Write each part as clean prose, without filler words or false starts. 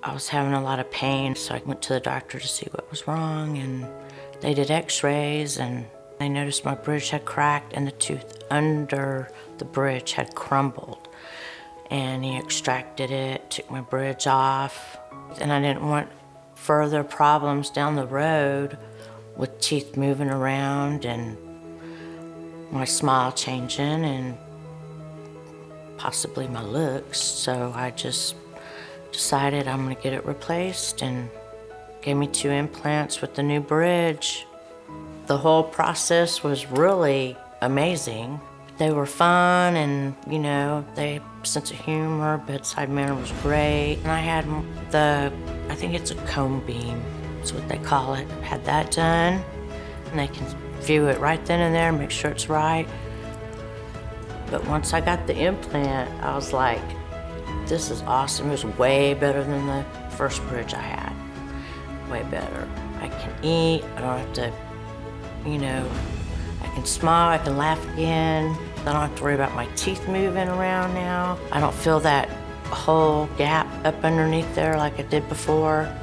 I was having a lot of pain, so I went to the doctor to see what was wrong, and they did x-rays, and they noticed my bridge had cracked and the tooth under the bridge had crumbled. And he extracted it, took my bridge off, and I didn't want further problems down the road with teeth moving around and my smile changing and possibly my looks. So I just decided I'm gonna get it replaced, and gave me 2 implants with the new bridge. The whole process was really amazing. They were fun, and you know, they sense of humor, bedside manner was great. And I had I think it's a cone beam, that's what they call it. Had that done, and they can view it right then and there, make sure it's right. But once I got the implant, I was like, this is awesome. It was way better than the first bridge I had. Way better. I can eat, I don't have to, you know, I can smile, I can laugh again. I don't have to worry about my teeth moving around now. I don't feel that whole gap up underneath there like I did before.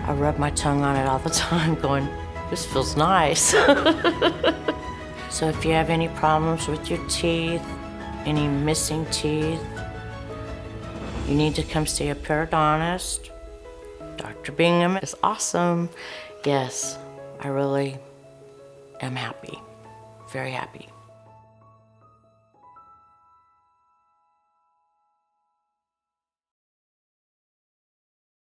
I rub my tongue on it all the time going, this feels nice. So if you have any problems with your teeth, any missing teeth, you need to come see a periodontist. Dr. Bingham is awesome. Yes, I really am happy, very happy.